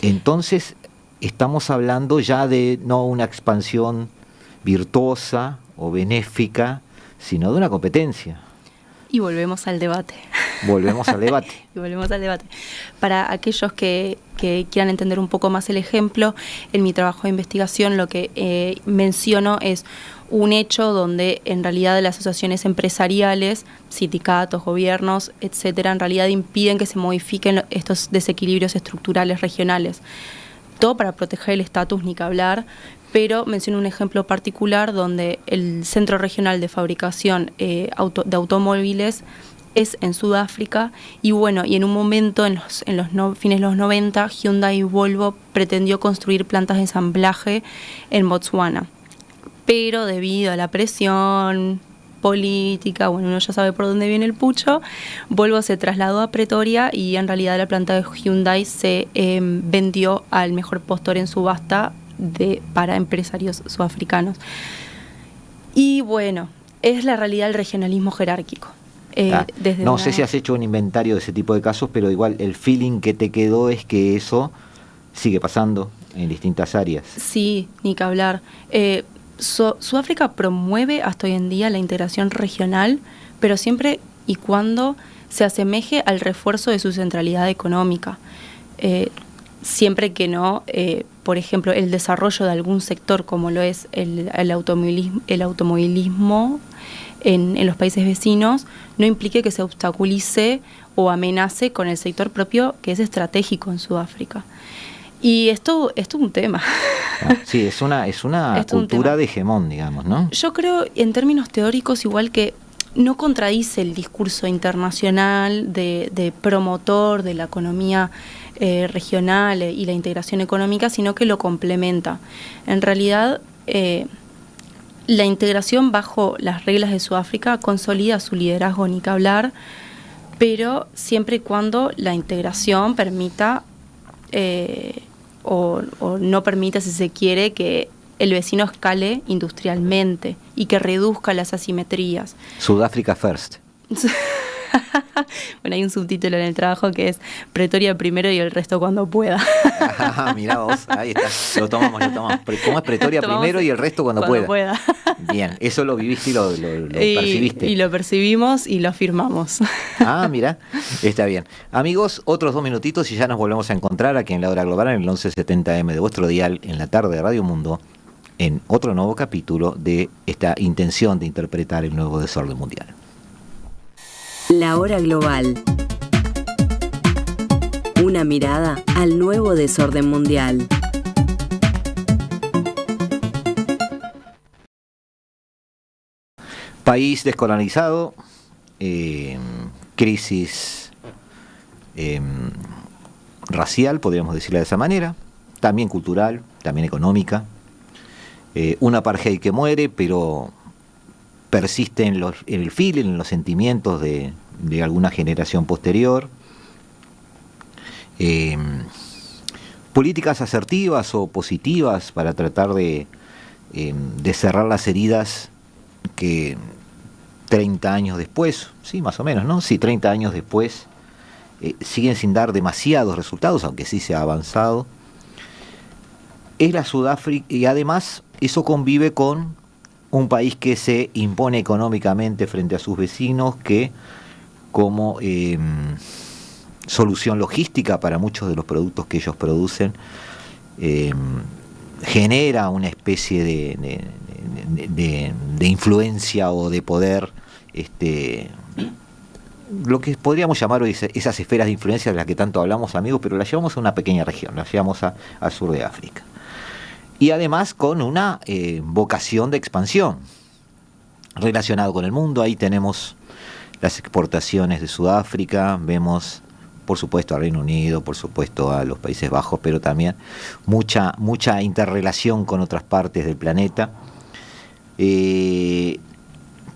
Entonces, estamos hablando ya de no una expansión virtuosa o benéfica, sino de una competencia. Y volvemos al debate. Volvemos al debate. Y volvemos al debate. Para aquellos que quieran entender un poco más el ejemplo, en mi trabajo de investigación lo que menciono es un hecho donde en realidad las asociaciones empresariales, sindicatos, gobiernos, etcétera, en realidad impiden que se modifiquen estos desequilibrios estructurales regionales. Todo para proteger el estatus, ni que hablar, pero menciono un ejemplo particular donde el Centro Regional de Fabricación de Automóviles es en Sudáfrica y bueno, y en un momento en los fines de los 90, Hyundai y Volvo pretendió construir plantas de ensamblaje en Botswana, pero debido a la presión política, bueno, uno ya sabe por dónde viene el pucho, Volvo se trasladó a Pretoria y en realidad la planta de Hyundai se vendió al mejor postor en subasta para empresarios sudafricanos. Y bueno, es la realidad del regionalismo jerárquico. No sé si has hecho un inventario de ese tipo de casos, pero igual el feeling que te quedó es que eso sigue pasando en distintas áreas. Sí, ni que hablar. Sudáfrica promueve hasta hoy en día la integración regional, pero siempre y cuando se asemeje al refuerzo de su centralidad económica. Siempre que no, por ejemplo, el desarrollo de algún sector como lo es el automovilismo en los países vecinos, no implique que se obstaculice o amenace con el sector propio que es estratégico en Sudáfrica. Y esto es un tema. Sí, es una cultura de hegemón, digamos, ¿no? Yo creo, en términos teóricos, igual que no contradice el discurso internacional de promotor de la economía regional y la integración económica, sino que lo complementa. En realidad, la integración bajo las reglas de Sudáfrica consolida su liderazgo, ni que hablar, pero siempre y cuando la integración permita o no permita, si se quiere, que el vecino escale industrialmente y que reduzca las asimetrías. Sudáfrica First. Bueno, hay un subtítulo en el trabajo que es Pretoria primero y el resto cuando pueda. Mirá vos, ahí está, lo tomamos. ¿Cómo es Pretoria primero y el resto cuando pueda? Bien, eso lo viviste y lo percibiste. Y lo percibimos y lo afirmamos. Mirá, está bien. Amigos, otros 2 minutitos y ya nos volvemos a encontrar aquí en La Hora Global, en el 1170M de vuestro dial, en la tarde de Radio Mundo, en otro nuevo capítulo de esta intención de interpretar el nuevo desorden mundial. La Hora Global. Una mirada al nuevo desorden mundial. País descolonizado, crisis racial, podríamos decirlo de esa manera, también cultural, también económica, un apartheid que muere, pero persiste en el feeling, en los sentimientos de alguna generación posterior. Políticas asertivas o positivas para tratar de cerrar las heridas que 30 años después, sí, más o menos, ¿no? Sí, 30 años después, siguen sin dar demasiados resultados, aunque sí se ha avanzado. Es la Sudáfrica, y además eso convive con un país que se impone económicamente frente a sus vecinos, que como solución logística para muchos de los productos que ellos producen, genera una especie de influencia o de poder, lo que podríamos llamar hoy esas esferas de influencia de las que tanto hablamos, amigos, pero las llevamos a una pequeña región, las llevamos al sur de África. Y además con una vocación de expansión relacionado con el mundo. Ahí tenemos las exportaciones de Sudáfrica, vemos por supuesto al Reino Unido, por supuesto a los Países Bajos, pero también mucha interrelación con otras partes del planeta.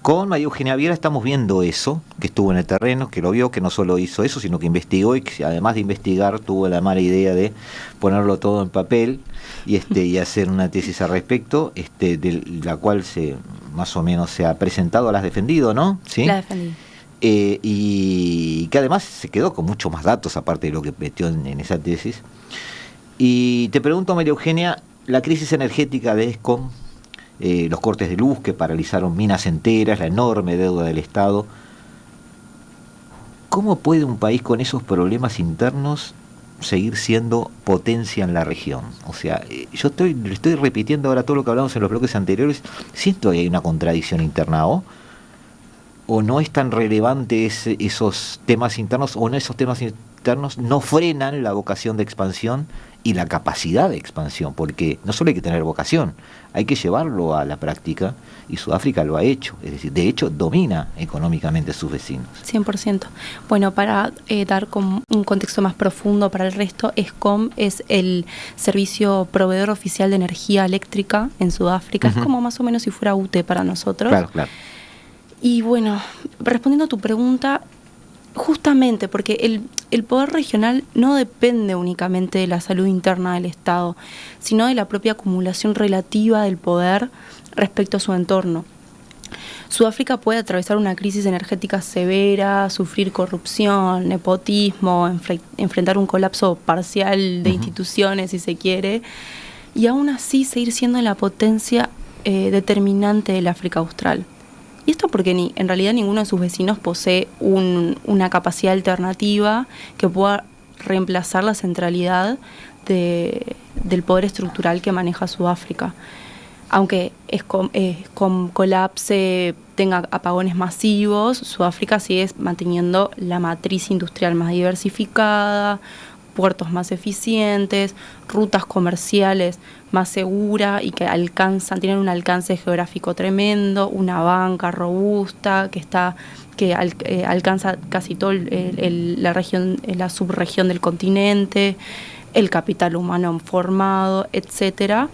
Con María Eugenia Viera estamos viendo eso, que estuvo en el terreno, que lo vio, que no solo hizo eso, sino que investigó y que además de investigar tuvo la mala idea de ponerlo todo en papel y hacer una tesis al respecto, de la cual más o menos se ha presentado, la has defendido, ¿no? ¿Sí? La defendí. Y que además se quedó con muchos más datos aparte de lo que metió en esa tesis. Y te pregunto, María Eugenia, la crisis energética de ESCOM, los cortes de luz que paralizaron minas enteras, la enorme deuda del Estado, ¿cómo puede un país con esos problemas internos seguir siendo potencia en la región? O sea, yo estoy repitiendo ahora todo lo que hablamos en los bloques anteriores, siento que hay una contradicción interna, o no es tan relevante esos temas internos, o no, esos temas internos no frenan la vocación de expansión y la capacidad de expansión, porque no solo hay que tener vocación, hay que llevarlo a la práctica, y Sudáfrica lo ha hecho, es decir, de hecho domina económicamente a sus vecinos. 100%. Bueno, para dar un contexto más profundo para el resto, ESCOM es el servicio proveedor oficial de energía eléctrica en Sudáfrica, es como más o menos si fuera UTE para nosotros. Claro, claro. Y bueno, respondiendo a tu pregunta, justamente porque el poder regional no depende únicamente de la salud interna del Estado, sino de la propia acumulación relativa del poder respecto a su entorno. Sudáfrica puede atravesar una crisis energética severa, sufrir corrupción, nepotismo, enfrentar un colapso parcial de instituciones, si se quiere, y aún así seguir siendo la potencia determinante del África Austral. Y esto porque en realidad ninguno de sus vecinos posee una capacidad alternativa que pueda reemplazar la centralidad del poder estructural que maneja Sudáfrica. Aunque ESCOM colapse, tenga apagones masivos, Sudáfrica sigue manteniendo la matriz industrial más diversificada, puertos más eficientes, rutas comerciales más seguras y que tienen un alcance geográfico tremendo, una banca robusta que alcanza casi toda la subregión del continente, el capital humano formado, etcétera,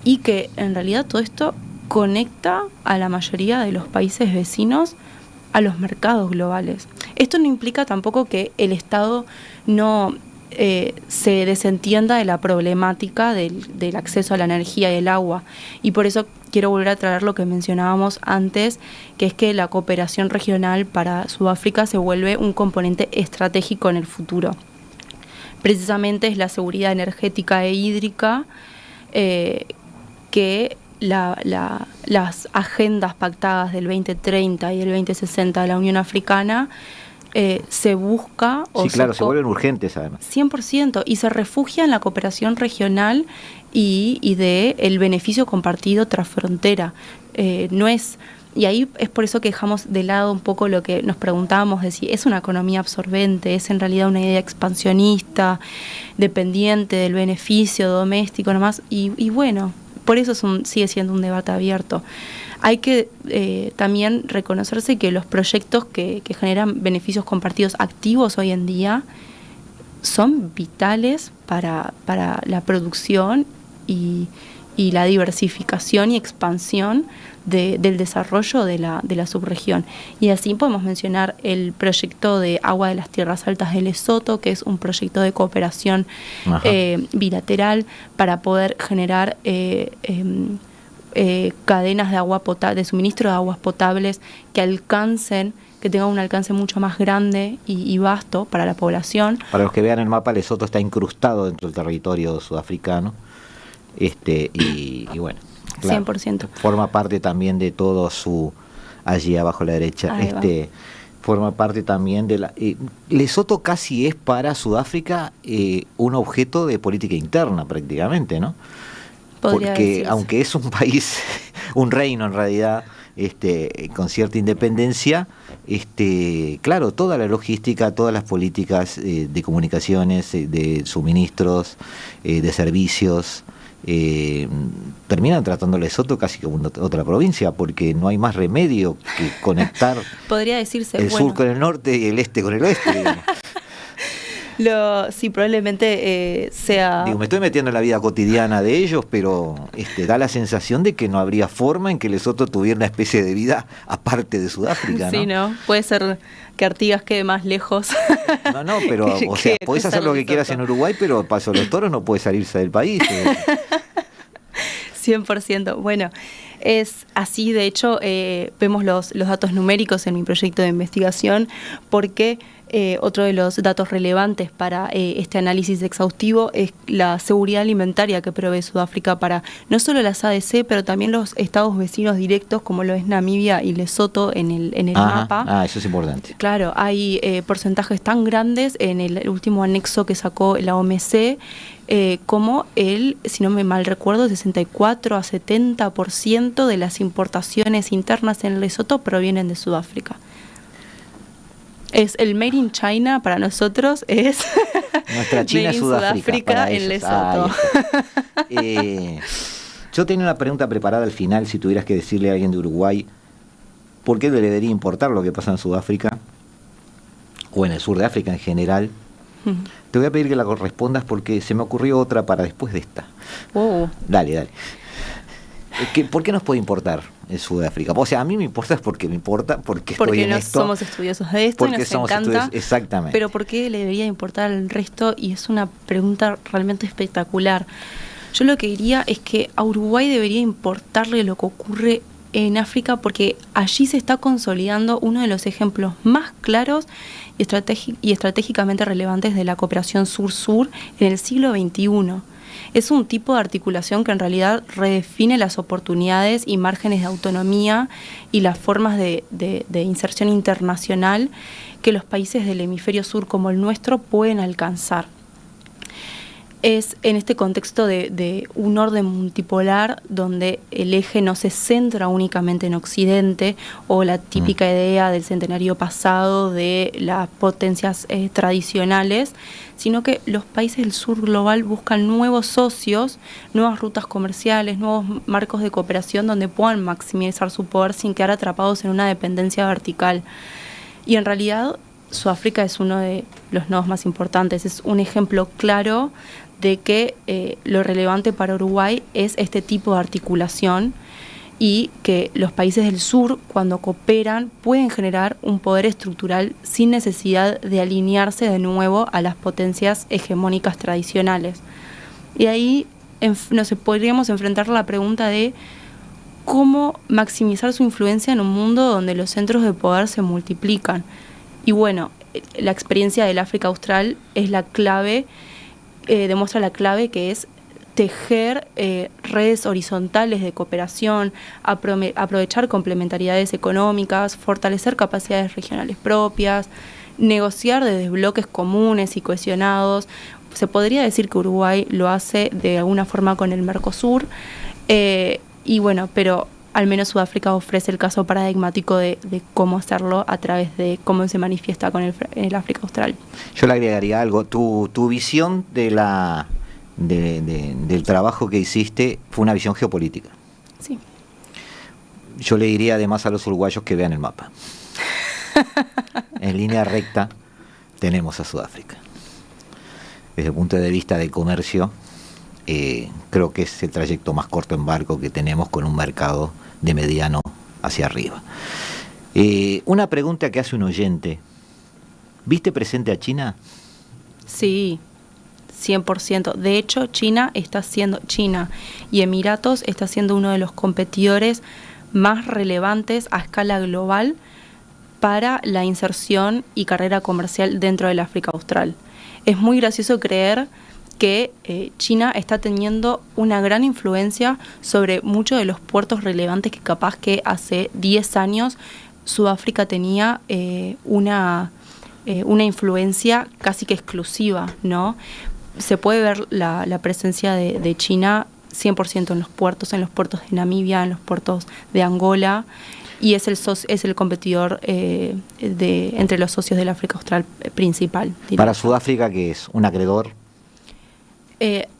y que en realidad todo esto conecta a la mayoría de los países vecinos a los mercados globales. Esto no implica tampoco que el Estado no se desentienda de la problemática del acceso a la energía y el agua, y por eso quiero volver a traer lo que mencionábamos antes, que es que la cooperación regional para Sudáfrica se vuelve un componente estratégico en el futuro. Precisamente es la seguridad energética e hídrica que las agendas pactadas del 2030 y del 2060 de la Unión Africana se busca... Sí, claro, se vuelven urgentes además. 100%, y se refugia en la cooperación regional y de el beneficio compartido tras frontera. Y ahí es por eso que dejamos de lado un poco lo que nos preguntábamos de si es una economía absorbente, es en realidad una idea expansionista, dependiente del beneficio doméstico nomás, y bueno, por eso sigue siendo un debate abierto. Hay que también reconocerse que los proyectos que generan beneficios compartidos activos hoy en día son vitales para la producción y la diversificación y expansión del desarrollo de la subregión. Y así podemos mencionar el proyecto de agua de las tierras altas de Lesoto, que es un proyecto de cooperación bilateral para poder generar cadenas de agua de suministro de aguas potables que tengan un alcance mucho más grande y vasto para la población. Para los que vean el mapa, Lesoto está incrustado dentro del territorio sudafricano, y bueno, claro, 100%. forma parte también de todo allí abajo a la derecha, forma parte también de Lesoto casi es para Sudáfrica un objeto de política interna prácticamente, ¿no? Podría porque decirse. aunque es un país, un reino en realidad, con cierta independencia, claro, toda la logística, todas las políticas de comunicaciones, de suministros, de servicios, terminan tratando a Lesoto casi como otra provincia, porque no hay más remedio que conectar Podría decirse, el sur con el norte y el este con el oeste, digamos. Sí, probablemente sea... Digo, me estoy metiendo en la vida cotidiana de ellos, pero da la sensación de que no habría forma en que Lesoto tuviera una especie de vida aparte de Sudáfrica, ¿no? Sí, ¿no? Puede ser que Artigas quede más lejos. No, pero, o sea, podés hacer lo que quieras en Uruguay, pero Paso de los Toros no puede salirse del país. 100%. Bueno, es así. De hecho, vemos los datos numéricos en mi proyecto de investigación, porque otro de los datos relevantes para este análisis exhaustivo es la seguridad alimentaria que provee Sudáfrica para no solo las ADC, pero también los estados vecinos directos, como lo es Namibia y Lesoto en el mapa. Eso es importante. Claro, hay porcentajes tan grandes en el último anexo que sacó la OMC, como si no me mal recuerdo, 64 a 70% de las importaciones internas en Lesoto provienen de Sudáfrica. Es el Made in China para nosotros, es nuestra China Sudáfrica en Lesoto. Yo tenía una pregunta preparada al final, si tuvieras que decirle a alguien de Uruguay por qué le debería importar lo que pasa en Sudáfrica o en el sur de África en general. Te voy a pedir que la respondas porque se me ocurrió otra para después de esta. Dale. ¿Por qué nos puede importar el Sudáfrica? O sea, a mí me importa porque estoy en esto. Porque somos estudiosos de esto y nos encanta. Exactamente. Pero ¿por qué le debería importar al resto? Y es una pregunta realmente espectacular. Yo lo que diría es que a Uruguay debería importarle lo que ocurre en África, porque allí se está consolidando uno de los ejemplos más claros y estratégicamente relevantes de la cooperación sur-sur en el siglo XXI. Es un tipo de articulación que en realidad redefine las oportunidades y márgenes de autonomía y las formas de inserción internacional que los países del hemisferio sur como el nuestro pueden alcanzar. Es en este contexto de un orden multipolar donde el eje no se centra únicamente en Occidente, o la típica idea del centenario pasado de las potencias tradicionales, sino que los países del sur global buscan nuevos socios, nuevas rutas comerciales, nuevos marcos de cooperación donde puedan maximizar su poder sin quedar atrapados en una dependencia vertical. Y en realidad Sudáfrica es uno de los nodos más importantes, es un ejemplo claro de que lo relevante para Uruguay es este tipo de articulación, y que los países del sur, cuando cooperan, pueden generar un poder estructural sin necesidad de alinearse de nuevo a las potencias hegemónicas tradicionales. Y ahí podríamos enfrentar la pregunta de cómo maximizar su influencia en un mundo donde los centros de poder se multiplican. Y bueno, la experiencia del África Austral es la clave, demuestra la clave, que es tejer redes horizontales de cooperación, aprovechar complementariedades económicas, fortalecer capacidades regionales propias, negociar desde bloques comunes y cohesionados. Se podría decir que Uruguay lo hace de alguna forma con el Mercosur, y bueno, pero al menos Sudáfrica ofrece el caso paradigmático de cómo hacerlo a través de cómo se manifiesta con el África Austral. Yo le agregaría algo. Tu visión del trabajo que hiciste fue una visión geopolítica. Sí. Yo le diría además a los uruguayos que vean el mapa. En línea recta tenemos a Sudáfrica. Desde el punto de vista del comercio, creo que es el trayecto más corto en barco que tenemos, con un mercado de mediano hacia arriba. Una pregunta que hace un oyente: ¿viste presente a China? Sí, 100%. De hecho, China y Emiratos está siendo uno de los competidores más relevantes a escala global para la inserción y carrera comercial dentro del África Austral. Es muy gracioso creer que China está teniendo una gran influencia sobre muchos de los puertos relevantes que capaz que hace 10 años Sudáfrica tenía una influencia casi que exclusiva, ¿no? Se puede ver la presencia de China 100% en los puertos de Namibia, en los puertos de Angola, y es el competidor entre los socios del África Austral principal. Para Sudáfrica, ¿qué es? ¿Un acreedor?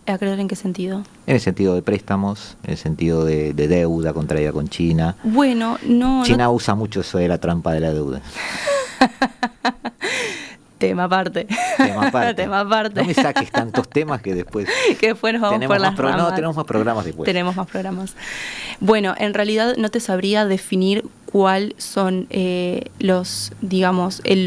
¿Acreedor en qué sentido? En el sentido de préstamos, en el sentido de deuda contraída con China. Bueno, no... China usa mucho eso de la trampa de la deuda. Tema aparte. Tema aparte. No me saques tantos temas que después... que después nos vamos por las ramas. No, tenemos más programas después. Tenemos más programas. Bueno, en realidad no te sabría definir cuál son el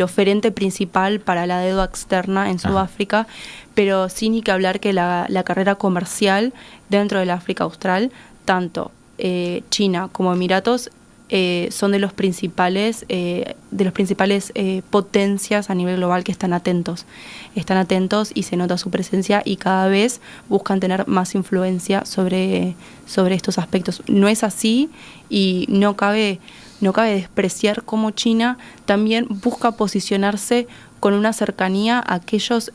oferente principal para la deuda externa en Sudáfrica, pero sí ni que hablar que la carrera comercial dentro del África Austral, tanto China como Emiratos, son de los principales potencias a nivel global que están atentos y se nota su presencia y cada vez buscan tener más influencia sobre estos aspectos. No es así y no cabe despreciar cómo China también busca posicionarse con una cercanía a aquellos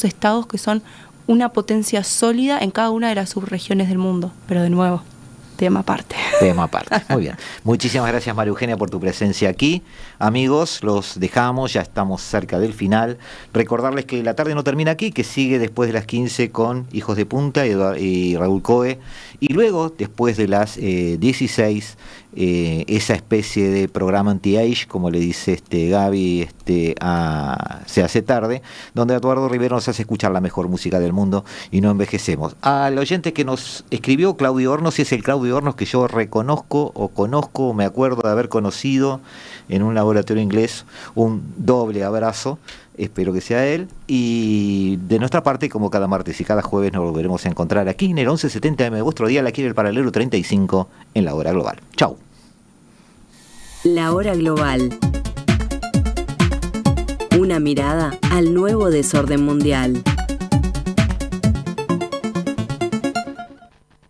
estados que son una potencia sólida en cada una de las subregiones del mundo, pero de nuevo, tema aparte. Tema aparte, muy bien. Muchísimas gracias, María Eugenia, por tu presencia aquí. Amigos, los dejamos, ya estamos cerca del final. Recordarles que la tarde no termina aquí, que sigue después de las 15 con Hijos de Punta y Raúl Coe. Y luego, después de las 16, esa especie de programa anti-age, como le dice Gaby, Se hace tarde, donde Eduardo Rivero nos hace escuchar la mejor música del mundo y no envejecemos. Al oyente que nos escribió, Claudio Hornos, es el Claudio Hornos que yo conozco, me acuerdo de haber conocido en un laboratorio inglés. Un doble abrazo, espero que sea él, y de nuestra parte, como cada martes y cada jueves, nos volveremos a encontrar aquí en el 1170 M de vuestro día, aquí en el paralelo 35, en la hora global. Chau. La hora global. Una mirada al nuevo desorden mundial.